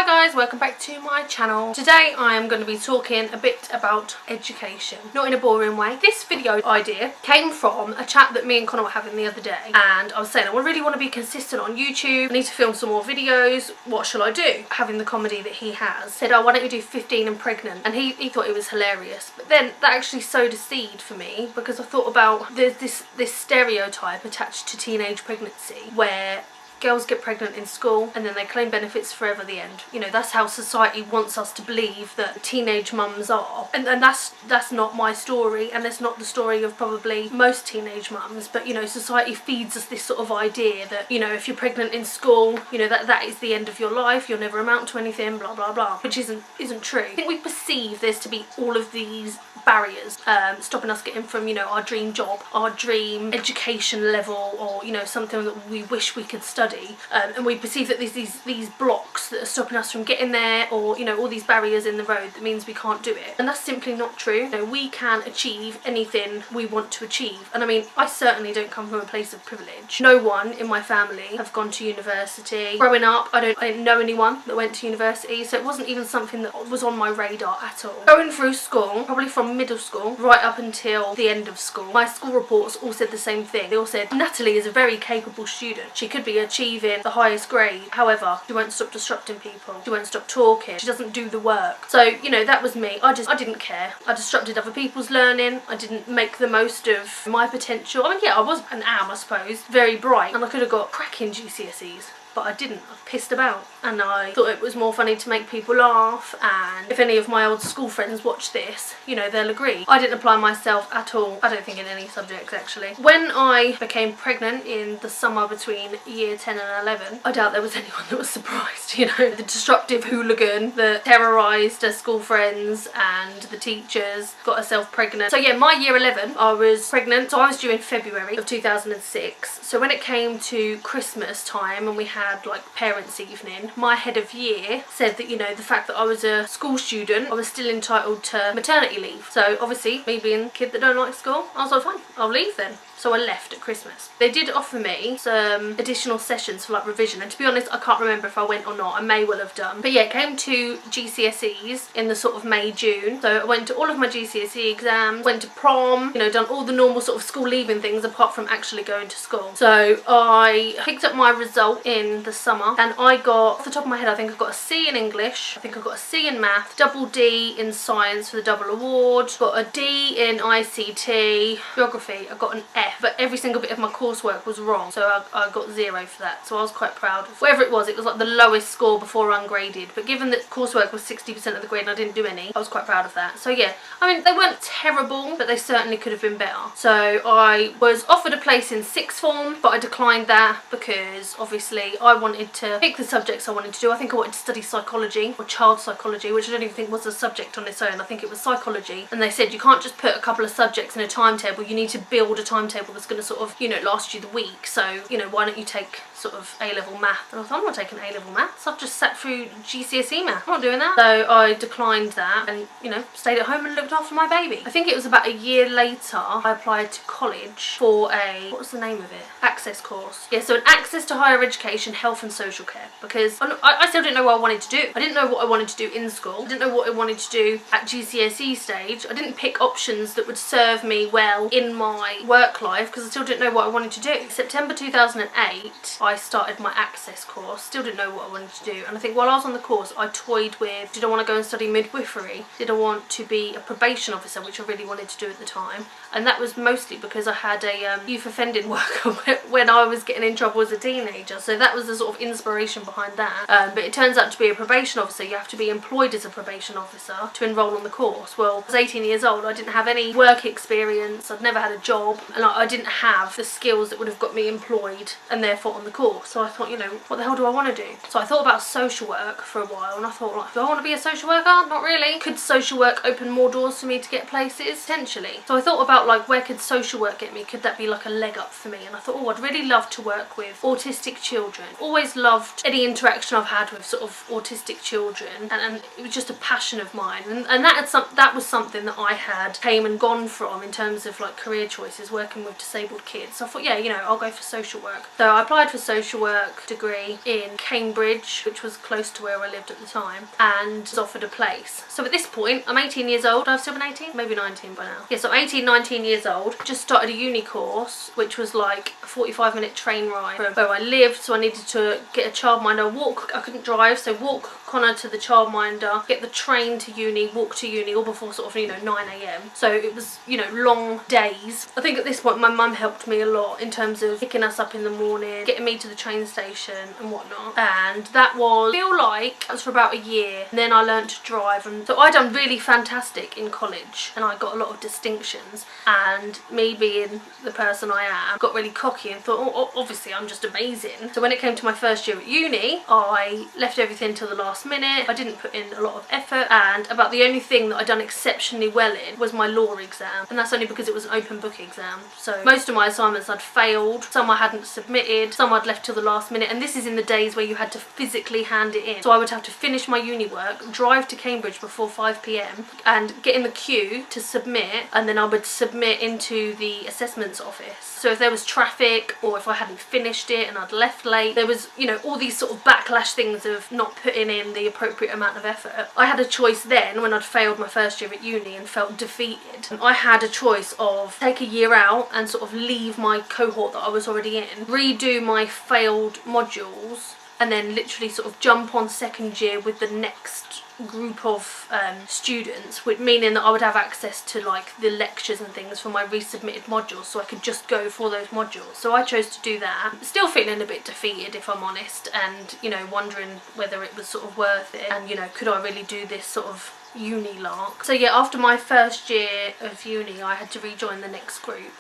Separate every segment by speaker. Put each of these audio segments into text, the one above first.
Speaker 1: Hi guys, welcome back to my channel. Today I am going to be talking a bit about education, not in a boring way. This video idea came from a chat that me and Connor were having the other day, and I was saying I really want to be consistent on YouTube. I need to film some more videos. What shall I do? Having the comedy that he has, said, oh, why don't you do 15 and pregnant? And he thought it was hilarious, but then that actually sowed a seed for me, because I thought about there's this stereotype attached to teenage pregnancy where girls get pregnant in school and then they claim benefits forever the end. You know, that's how society wants us to believe that teenage mums are. And that's not my story, and that's not the story of probably most teenage mums. But, you know, society feeds us this sort of idea that, you know, if you're pregnant in school, you know, that is the end of your life, you'll never amount to anything, blah, blah, blah, which isn't true. I think we perceive there's to be all of these barriers stopping us getting from, you know, our dream job, our dream education level, or, you know, something that we wish we could study. And we perceive that there's these blocks that are stopping us from getting there, or, you know, all these barriers in the road that means we can't do it. And that's simply not true. You know, we can achieve anything we want to achieve. And I mean, I certainly don't come from a place of privilege. No one in my family have gone to university. Growing up, I didn't know anyone that went to university, so it wasn't even something that was on my radar at all. Going through school, probably from middle school right up until the end of school, my school reports all said the same thing. They all said, Natalie is a very capable student. She could be achieving the highest grade. However, she won't stop disrupting people. She won't stop talking. She doesn't do the work. So, you know, that was me. I didn't care. I disrupted other people's learning. I didn't make the most of my potential. I mean, yeah, I was and am, I suppose, very bright, and I could have got cracking GCSEs. But I didn't. I pissed about, and I thought it was more funny to make people laugh. And if any of my old school friends watch this, you know, they'll agree. I didn't apply myself at all. I don't think in any subjects, actually. When I became pregnant in the summer between year 10 and 11, I doubt there was anyone that was surprised, you know. The disruptive hooligan that terrorised her school friends and the teachers, got herself pregnant. So yeah, my year 11, I was pregnant. So I was due in February of 2006. So when it came to Christmas time and we had like parents' evening, my head of year said that, you know, the fact that I was a school student, I was still entitled to maternity leave. So obviously, me being a kid that don't like school, I was like, fine, I'll leave then. So I left at Christmas. They did offer me some additional sessions for like revision, and to be honest, I can't remember if I went or not. I may well have done. But yeah, it came to GCSEs in the sort of May, June. So I went to all of my GCSE exams, went to prom, you know, done all the normal sort of school leaving things apart from actually going to school. So I picked up my result in the summer, and I got, off the top of my head, I think I got a C in English, I think I got a C in math, double D in science for the double award, got a D in ICT, geography, I got an F. But every single bit of my coursework was wrong, so I got 0 for that. So I was quite proud of whatever it was like the lowest score before ungraded. But given that coursework was 60% of the grade and I didn't do any, I was quite proud of that. So yeah, I mean, they weren't terrible, but they certainly could have been better. So I was offered a place in sixth form, but I declined that because obviously I wanted to pick the subjects I wanted to do. I think I wanted to study psychology, or child psychology, which I don't even think was a subject on its own. I think it was psychology. And they said you can't just put a couple of subjects in a timetable, you need to build a timetable that's going to sort of, you know, last you the week. So, you know, why don't you take sort of A-level math? And I thought, I'm not taking A-level maths, I've just sat through GCSE math, I'm not doing that. So I declined that and, you know, stayed at home and looked after my baby. I think it was about a year later I applied to college for a, what was the name of it? Access course. Yeah, so an access to higher education, health and social care, because I still didn't know what I wanted to do. I didn't know what I wanted to do in school. I didn't know what I wanted to do at GCSE stage. I didn't pick options that would serve me well in my work life because I still didn't know what I wanted to do. September 2008, I started my access course. Still didn't know what I wanted to do. And I think while I was on the course, I toyed with, did I want to go and study midwifery? Did I want to be a probation officer, which I really wanted to do at the time? And that was mostly because I had a youth offending worker when I was getting in trouble as a teenager. So that was the sort of inspiration behind that. But it turns out to be a probation officer, you have to be employed as a probation officer to enrol on the course. Well, I was 18 years old, I didn't have any work experience, I'd never had a job, and I didn't have the skills that would have got me employed and therefore on the course. So I thought, you know, what the hell do I want to do? So I thought about social work for a while, and I thought, like, do I want to be a social worker? Not really. Could social work open more doors for me to get places? Potentially. So I thought about, like, where could social work get me? Could that be like a leg up for me? And I thought, oh, I'd really love to work with autistic children. Always loved any interaction I've had with sort of autistic children, and it was just a passion of mine. And that was something that I had came and gone from in terms of like career choices, working working with disabled kids. So I thought, yeah, you know, I'll go for social work. So I applied for social work degree in Cambridge, which was close to where I lived at the time, and was offered a place. So at this point, I'm 18 years old. I've still been 18? Maybe 19 by now. Yeah, so I'm 18, 19 years old. Just started a uni course, which was like a 45-minute train ride from where I lived. So I needed to get a childminder, walk. I couldn't drive, so walk Connor to the childminder, get the train to uni, walk to uni, all before sort of, you know, 9 a.m. So it was, you know, long days. I think at this point my mum helped me a lot in terms of picking us up in the morning, getting me to the train station and whatnot. And that was, I feel like, that was for about a year. And then I learned to drive, and so I done really fantastic in college and I got a lot of distinctions. And me being the person I am, got really cocky and thought, oh, obviously I'm just amazing. So when it came to my first year at uni, I left everything till the last minute. I didn't put in a lot of effort, and about the only thing that I'd done exceptionally well in was my law exam, and that's only because it was an open book exam. So most of my assignments I'd failed, some I hadn't submitted, some I'd left till the last minute, and this is in the days where you had to physically hand it in. So I would have to finish my uni work, drive to Cambridge before 5 p.m. and get in the queue to submit, and then I would submit into the assessments office. So if there was traffic or if I hadn't finished it and I'd left late, there was, you know, all these sort of backlash things of not putting in the appropriate amount of effort. I had a choice then, when I'd failed my first year at uni and felt defeated. I had a choice of take a year out and sort of leave my cohort that I was already in, redo my failed modules, and then literally sort of jump on second year with the next group of students, with meaning that I would have access to like the lectures and things for my resubmitted modules, so I could just go for those modules. So I chose to do that. Still feeling a bit defeated, if I'm honest, and, you know, wondering whether it was sort of worth it, and, you know, could I really do this sort of uni lark. So yeah, after my first year of uni I had to rejoin the next group,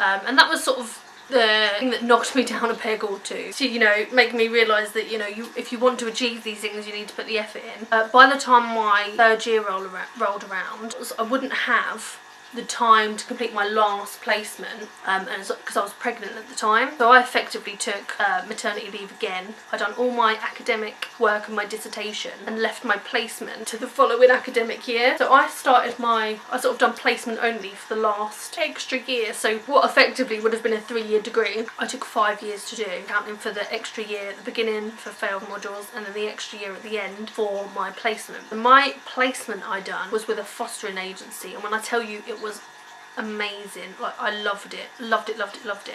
Speaker 1: and that was sort of the thing that knocked me down a peg or two to, you know, make me realise that, you know, if you want to achieve these things, you need to put the effort in. By the time my third year rolled around, I wouldn't have the time to complete my last placement, and because I was pregnant at the time, so I effectively took maternity leave again. I'd done all my academic work and my dissertation and left my placement to the following academic year. So I sort of done placement only for the last extra year, so what effectively would have been a 3-year degree I took 5 years to do, counting for the extra year at the beginning for failed modules and then the extra year at the end for my placement. And my placement I done was with a fostering agency, and when I tell you it was amazing, like I loved it.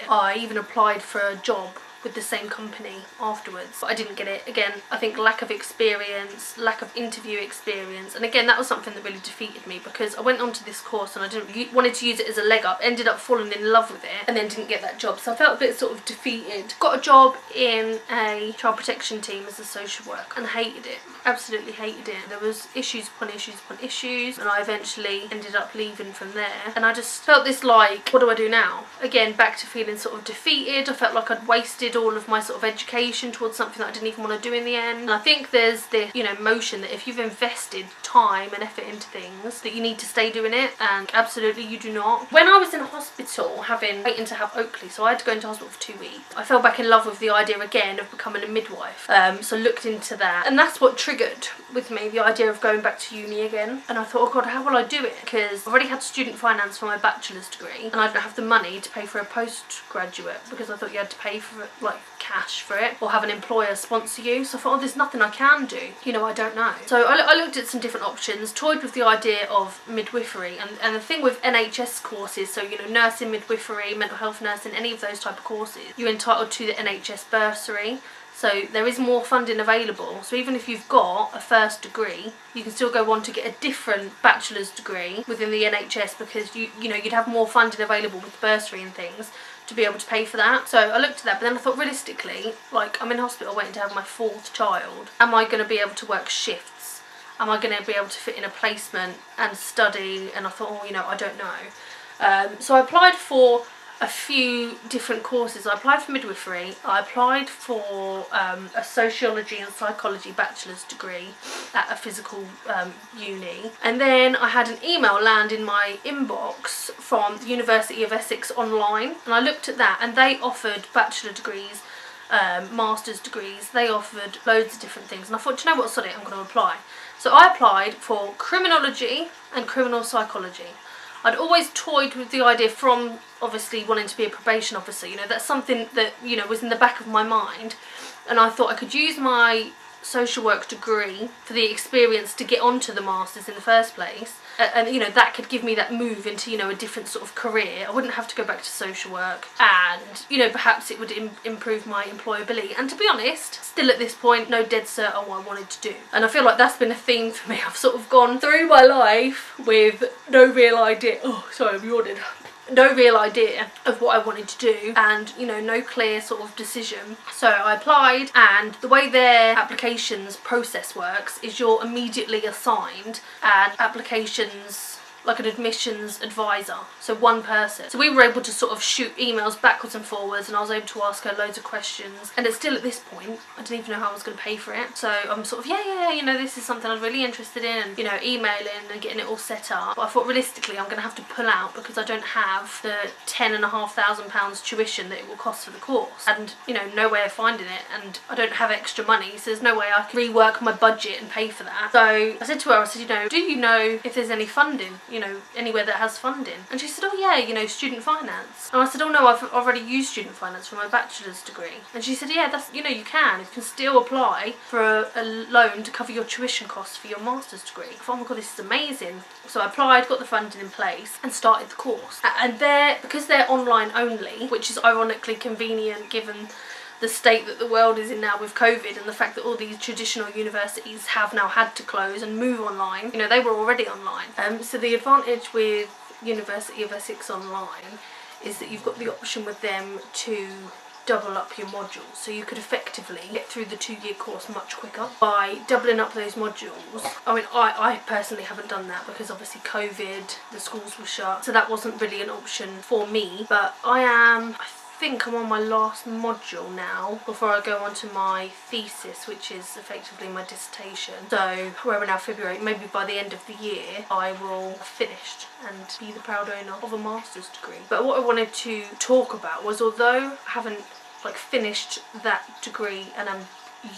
Speaker 1: I even applied for a job with the same company afterwards, but I didn't get it. Again, I think lack of experience, lack of interview experience, and again that was something that really defeated me, because I went onto this course and I wanted to use it as a leg up, ended up falling in love with it, and then didn't get that job, so I felt a bit sort of defeated. Got a job in a child protection team as a social worker and hated it, absolutely hated it. There was issues upon issues upon issues, and I eventually ended up leaving from there, and I just felt this like, what do I do now? Again, back to feeling sort of defeated. I felt like I'd wasted all of my sort of education towards something that I didn't even want to do in the end. And I think there's this, you know, motion that if you've invested time and effort into things, that you need to stay doing it, and absolutely you do not. When I was in hospital waiting to have Oakley, so I had to go into hospital for 2 weeks, I fell back in love with the idea again of becoming a midwife, so looked into that, and that's what triggered with me the idea of going back to uni again. And I thought, oh god, how will I do it? Because I've already had student finance for my bachelor's degree and I don't have the money to pay for a postgraduate, because I thought you had to pay for it, like cash for it, or have an employer sponsor you. So I thought, oh, there's nothing I can do, you know, I don't know. So I looked at some different options, toyed with the idea of midwifery, and the thing with NHS courses, so, you know, nursing, midwifery, mental health nursing, any of those type of courses, you're entitled to the NHS bursary. So there is more funding available. So even if you've got a first degree, you can still go on to get a different bachelor's degree within the NHS, because you know, you'd have more funding available with bursary and things to be able to pay for that. So I looked at that, but then I thought, realistically, like, I'm in hospital waiting to have my 4th child. Am I going to be able to work shifts? Am I going to be able to fit in a placement and study? And I thought, oh, you know, I don't know. So I applied for a few different courses. I applied for midwifery, I applied for a sociology and psychology bachelor's degree at a physical uni, and then I had an email land in my inbox from the University of Essex online, and I looked at that, and they offered bachelor degrees, master's degrees, they offered loads of different things, and I thought, do you know what, sorry, I'm going to apply. So I applied for criminology and criminal psychology. I'd always toyed with the idea from obviously wanting to be a probation officer. You know, that's something that, you know, was in the back of my mind, and I thought I could use my social work degree for the experience to get onto the masters in the first place, and you know, that could give me that move into, you know, a different sort of career. I wouldn't have to go back to social work, and you know, perhaps it would improve my employability. And to be honest, still at this point, no dead cert on what I wanted to do. And I feel like that's been a theme for me. I've sort of gone through my life with no real idea. Oh, sorry, I'm yawning. No real idea of what I wanted to do, and you know, no clear sort of decision. So I applied, and the way their applications process works is you're immediately assigned an applications, like an admissions advisor, so one person. So we were able to sort of shoot emails backwards and forwards, and I was able to ask her loads of questions. And it's still at this point, I didn't even know how I was going to pay for it. So I'm sort of, yeah, you know, this is something I was really interested in, and you know, emailing and getting it all set up. But I thought realistically I'm going to have to pull out because I don't have the £10,500 tuition that it will cost for the course, and you know, no way of finding it, and I don't have extra money, so there's no way I can rework my budget and pay for that. So I said to her, I said, you know, do you know if there's any funding, you know, anywhere that has funding? And she said, oh yeah, you know, student finance. And I said, oh no, I've already used student finance for my bachelor's degree. And she said, yeah, that's, you know, you can still apply for a loan to cover your tuition costs for your master's degree. I thought, oh my god, this is amazing. So I applied, got the funding in place, and started the course. And because they're online only, which is ironically convenient given the state that the world is in now with COVID, and the fact that all these traditional universities have now had to close and move online. You know, they were already online. So the advantage with University of Essex Online is that you've got the option with them to double up your modules, so you could effectively get through the 2-year course much quicker by doubling up those modules. I mean, I personally haven't done that because obviously COVID, the schools were shut, so that wasn't really an option for me. But I think I'm on my last module now before I go on to my thesis, which is effectively my dissertation. So where we're now February, maybe by the end of the year I will have finished and be the proud owner of a master's degree. But what I wanted to talk about was, although I haven't like finished that degree and I'm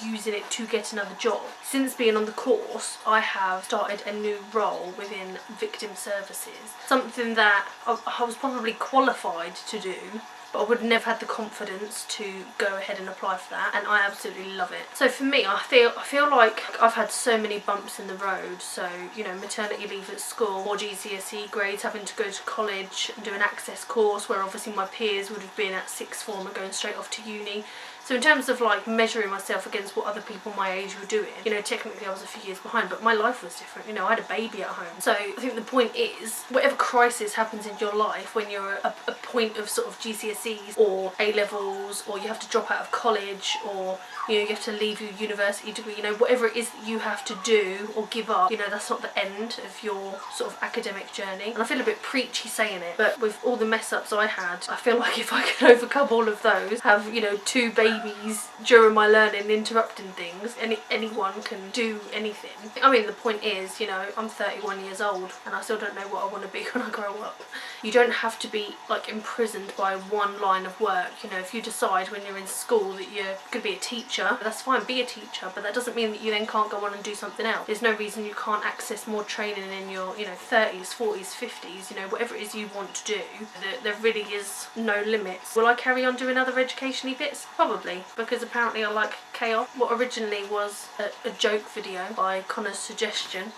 Speaker 1: using it to get another job, since being on the course I have started a new role within victim services, something that I was probably qualified to do, but I would have never had the confidence to go ahead and apply for that, and I absolutely love it. So for me, I feel like I've had so many bumps in the road. So, you know, maternity leave at school, more GCSE grades, having to go to college and do an access course where obviously my peers would have been at sixth form and going straight off to uni. So in terms of like measuring myself against what other people my age were doing, you know, technically I was a few years behind, but my life was different. You know, I had a baby at home. So I think the point is, whatever crisis happens in your life when you're at a point of sort of GCSEs or A-levels, or you have to drop out of college, or you know, you have to leave your university degree, you know, whatever it is that you have to do or give up, you know, that's not the end of your sort of academic journey. And I feel a bit preachy saying it, but with all the mess ups I had, I feel like if I can overcome all of those, have, you know, 2 babies during my learning interrupting things, anyone can do anything. I mean, the point is, you know, I'm 31 years old and I still don't know what I want to be when I grow up. You don't have to be like imprisoned by one line of work. You know, if you decide when you're in school that you're going to be a teacher, that's fine, be a teacher, but that doesn't mean that you then can't go on and do something else. There's no reason you can't access more training in your, you know, 30s, 40s, 50s, you know, whatever it is you want to do. There really is no limits. Will I carry on doing other education-y bits? Probably, because apparently I like chaos. What originally was a joke video by Connor's suggestion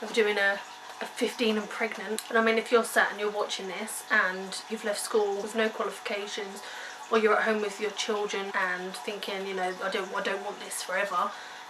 Speaker 1: of doing a 15 and pregnant. And I mean, if you're sat and you're watching this and you've left school with no qualifications, or you're at home with your children and thinking, you know, I don't want this forever,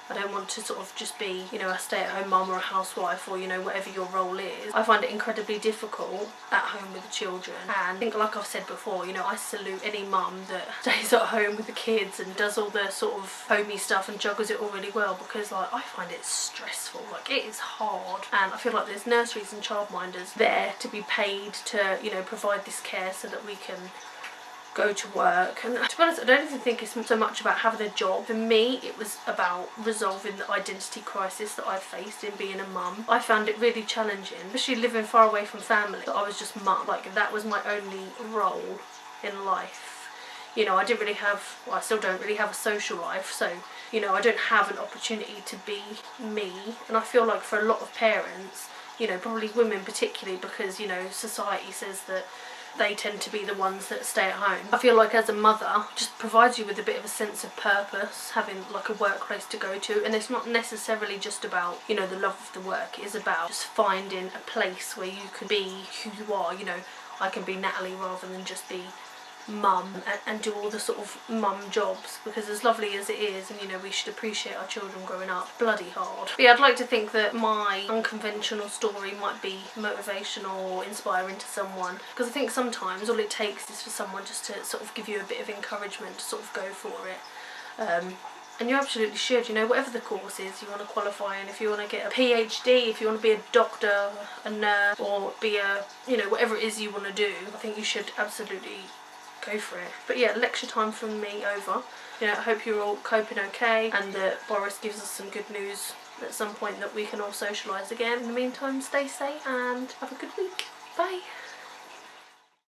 Speaker 1: I don't want to sort of just be, you know, a stay-at-home mum or a housewife, or, you know, whatever your role is. I find it incredibly difficult at home with the children, and I think, like I've said before, you know, I salute any mum that stays at home with the kids and does all the sort of homey stuff and juggles it all really well, because like I find it stressful. Like, it is hard, and I feel like there's nurseries and childminders there to be paid to, you know, provide this care so that we can go to work. And to be honest, I don't even think it's so much about having a job. For me, it was about resolving the identity crisis that I faced in being a mum. I found it really challenging, especially living far away from family, that I was just mum. Like, that was my only role in life. You know, I didn't really have, well, I still don't really have a social life, so, you know, I don't have an opportunity to be me. And I feel like for a lot of parents, you know, probably women particularly, because, you know, society says that they tend to be the ones that stay at home. I feel like as a mother, just provides you with a bit of a sense of purpose, having like a workplace to go to. And it's not necessarily just about, you know, the love of the work. It is about just finding a place where you can be who you are. You know, I can be Natalie rather than just be mum, and do all the sort of mum jobs, because as lovely as it is, and you know, we should appreciate our children growing up, bloody hard. But yeah, I'd like to think that my unconventional story might be motivational or inspiring to someone, because I think sometimes all it takes is for someone just to sort of give you a bit of encouragement to sort of go for it. And you absolutely should, you know, whatever the course is you want to qualify in. If you want to get a PhD, if you want to be a doctor, a nurse, or be a, you know, whatever it is you want to do, I think you should absolutely go for it. But yeah, lecture time from me over. You know, I hope you're all coping okay, and that Boris gives us some good news at some point that we can all socialise again. In the meantime, stay safe and have a good week. Bye.